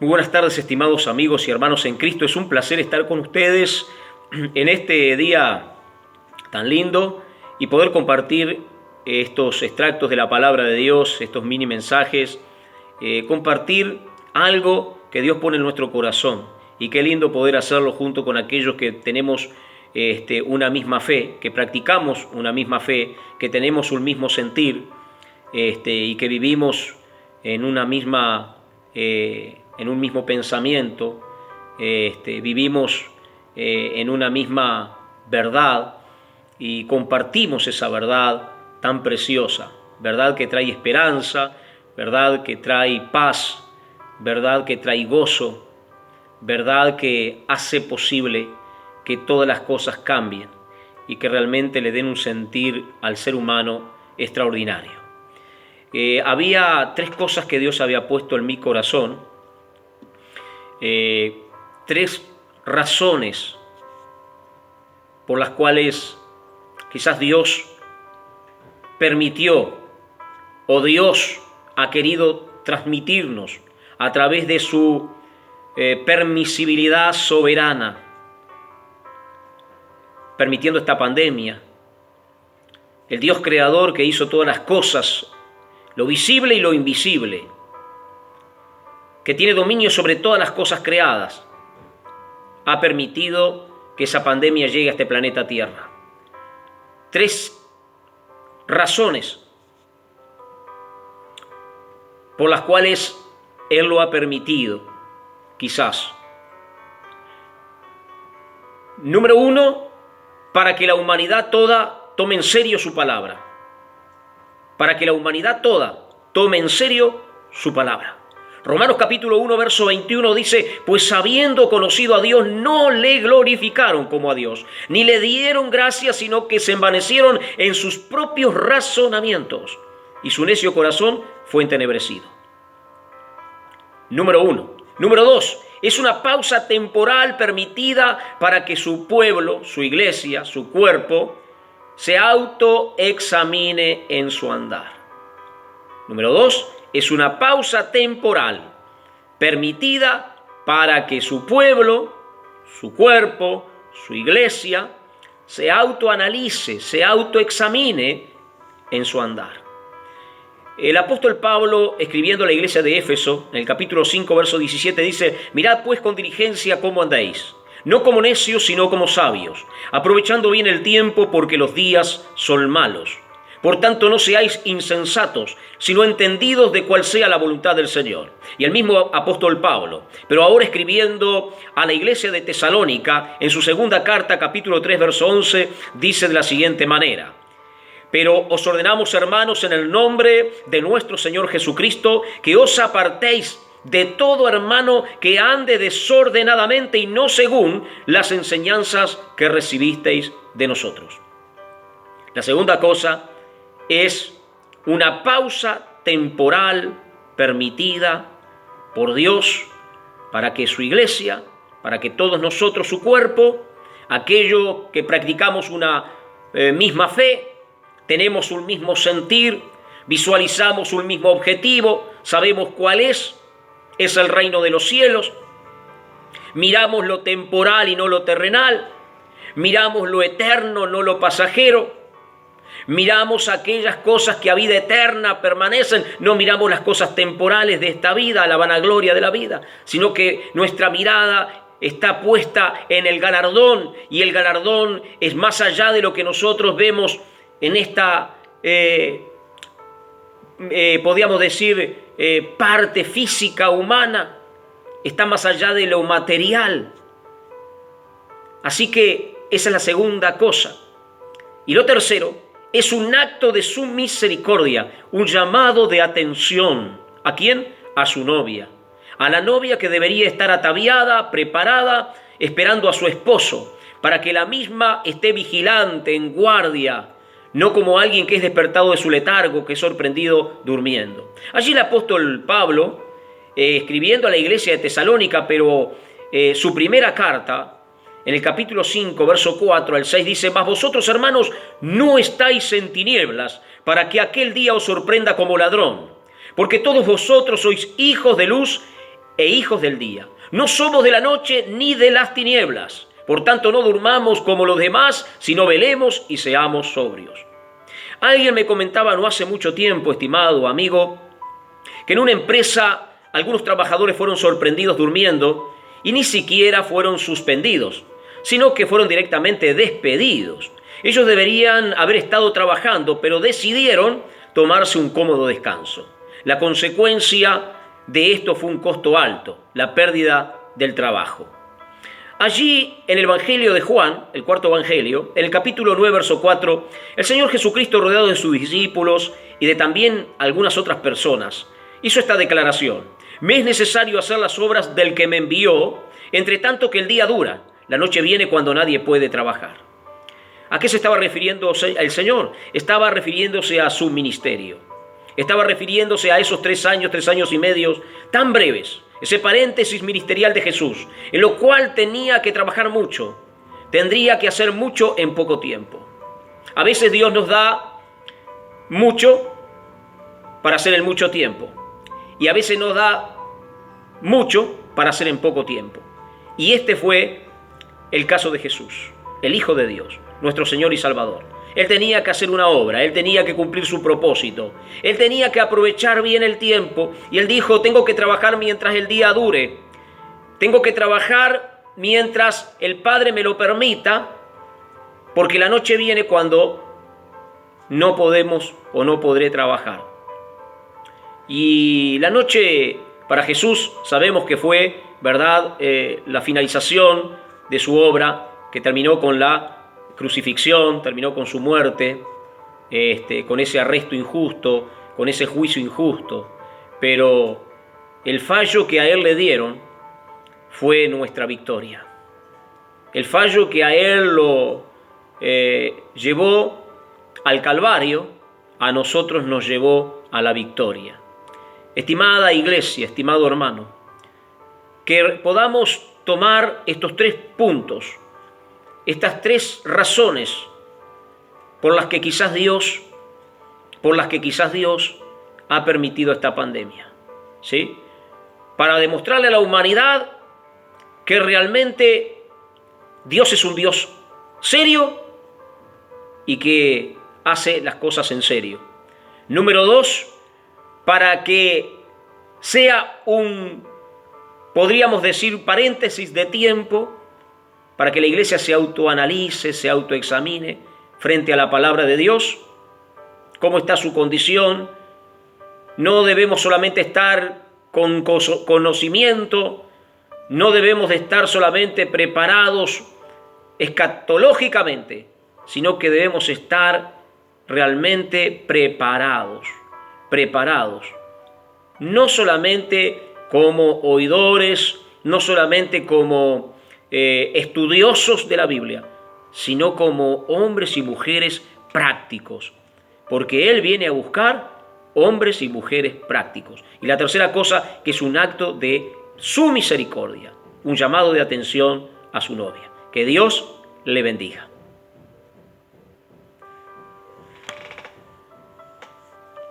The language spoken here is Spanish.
Muy buenas tardes, estimados amigos y hermanos en Cristo. Es un placer estar con ustedes en este día tan lindo y poder compartir estos extractos de la palabra de Dios, estos mini mensajes, compartir algo que Dios pone en nuestro corazón. Y qué lindo poder hacerlo junto con aquellos que tenemos una misma fe, que practicamos una misma fe, que tenemos un mismo sentir y que vivimos en una misma... en un mismo pensamiento, vivimos en una misma verdad y compartimos esa verdad tan preciosa, verdad que trae esperanza, verdad que trae paz, verdad que trae gozo, verdad que hace posible que todas las cosas cambien y que realmente le den un sentir al ser humano extraordinario. Había tres cosas que Dios había puesto en mi corazón, tres razones por las cuales quizás Dios permitió o Dios ha querido transmitirnos a través de su permisibilidad soberana, permitiendo esta pandemia. El Dios creador que hizo todas las cosas, lo visible y lo invisible, que tiene dominio sobre todas las cosas creadas, ha permitido que esa pandemia llegue a este planeta Tierra. Tres razones por las cuales Él lo ha permitido, quizás. Número uno, para que la humanidad toda tome en serio su palabra. Para que la humanidad toda tome en serio su palabra. Romanos capítulo 1, verso 21 dice, pues habiendo conocido a Dios, no le glorificaron como a Dios, ni le dieron gracias, sino que se envanecieron en sus propios razonamientos, y su necio corazón fue entenebrecido. Número 1. Número 2. Es una pausa temporal permitida para que su pueblo, su iglesia, su cuerpo, se autoexamine en su andar. Número 2. Es una pausa temporal permitida para que su pueblo, su cuerpo, su iglesia, se autoanalice, se autoexamine en su andar. El apóstol Pablo, escribiendo a la iglesia de Éfeso, en el capítulo 5, verso 17, dice, mirad pues con diligencia cómo andáis, no como necios, sino como sabios, aprovechando bien el tiempo porque los días son malos. Por tanto, no seáis insensatos, sino entendidos de cuál sea la voluntad del Señor. Y el mismo apóstol Pablo, pero ahora escribiendo a la iglesia de Tesalónica, en su segunda carta, capítulo 3, verso 11, dice de la siguiente manera, pero os ordenamos, hermanos, en el nombre de nuestro Señor Jesucristo, que os apartéis de todo hermano que ande desordenadamente y no según las enseñanzas que recibisteis de nosotros. La segunda cosa es una pausa temporal permitida por Dios para que su iglesia, para que todos nosotros, su cuerpo, aquello que practicamos una misma fe, tenemos un mismo sentir, visualizamos un mismo objetivo, sabemos cuál es el reino de los cielos, miramos lo temporal y no lo terrenal, miramos lo eterno, no lo pasajero, miramos aquellas cosas que a vida eterna permanecen, no miramos las cosas temporales de esta vida, la vanagloria de la vida, sino que nuestra mirada está puesta en el galardón, y el galardón es más allá de lo que nosotros vemos en esta, podríamos decir, parte física humana, está más allá de lo material. Así que esa es la segunda cosa. Y lo tercero, es un acto de su misericordia, un llamado de atención. ¿A quién? A su novia. A la novia que debería estar ataviada, preparada, esperando a su esposo, para que la misma esté vigilante, en guardia, no como alguien que es despertado de su letargo, que es sorprendido durmiendo. Allí el apóstol Pablo, escribiendo a la iglesia de Tesalónica, pero su primera carta, en el capítulo 5, verso 4 al 6, dice, mas vosotros, hermanos, no estáis en tinieblas, para que aquel día os sorprenda como ladrón, porque todos vosotros sois hijos de luz e hijos del día. No somos de la noche ni de las tinieblas. Por tanto, no durmamos como los demás, sino velemos y seamos sobrios. Alguien me comentaba no hace mucho tiempo, estimado amigo, que en una empresa algunos trabajadores fueron sorprendidos durmiendo y ni siquiera fueron suspendidos, sino que fueron directamente despedidos. Ellos deberían haber estado trabajando, pero decidieron tomarse un cómodo descanso. La consecuencia de esto fue un costo alto, la pérdida del trabajo. Allí, en el Evangelio de Juan, el cuarto Evangelio, en el capítulo 9, verso 4, el Señor Jesucristo, rodeado de sus discípulos y de también algunas otras personas, hizo esta declaración: me es necesario hacer las obras del que me envió, entre tanto que el día dura. La noche viene cuando nadie puede trabajar. ¿A qué se estaba refiriendo el Señor? Estaba refiriéndose a su ministerio. Estaba refiriéndose a esos 3 años y medio tan breves, ese paréntesis ministerial de Jesús, en lo cual tenía que trabajar mucho, tendría que hacer mucho en poco tiempo. A veces Dios nos da mucho para hacer en mucho tiempo, y a veces nos da mucho para hacer en poco tiempo. Y este fue el caso de Jesús, el Hijo de Dios, nuestro Señor y Salvador. Él tenía que hacer una obra, Él tenía que cumplir su propósito, Él tenía que aprovechar bien el tiempo, y Él dijo: tengo que trabajar mientras el día dure, tengo que trabajar mientras el Padre me lo permita, porque la noche viene cuando no podemos o no podré trabajar. Y la noche para Jesús sabemos que fue, ¿verdad?, la finalización de su obra, que terminó con la crucifixión, terminó con su muerte, con ese arresto injusto, con ese juicio injusto. Pero el fallo que a Él le dieron fue nuestra victoria. El fallo que a Él lo llevó al Calvario, a nosotros nos llevó a la victoria. Estimada iglesia, estimado hermano, que podamos tomar estos 3 puntos, estas 3 razones por las que quizás Dios ha permitido esta pandemia, ¿sí? Para demostrarle a la humanidad que realmente Dios es un Dios serio y que hace las cosas en serio. Número 2, para que sea podríamos decir, paréntesis de tiempo, para que la iglesia se autoanalice, se autoexamine frente a la palabra de Dios, cómo está su condición. No debemos solamente estar con conocimiento, no debemos de estar solamente preparados escatológicamente, sino que debemos estar realmente preparados, no solamente como oidores, no solamente como estudiosos de la Biblia, sino como hombres y mujeres prácticos, porque Él viene a buscar hombres y mujeres prácticos. Y la tercera cosa, que es un acto de su misericordia, un llamado de atención a su novia. Que Dios le bendiga.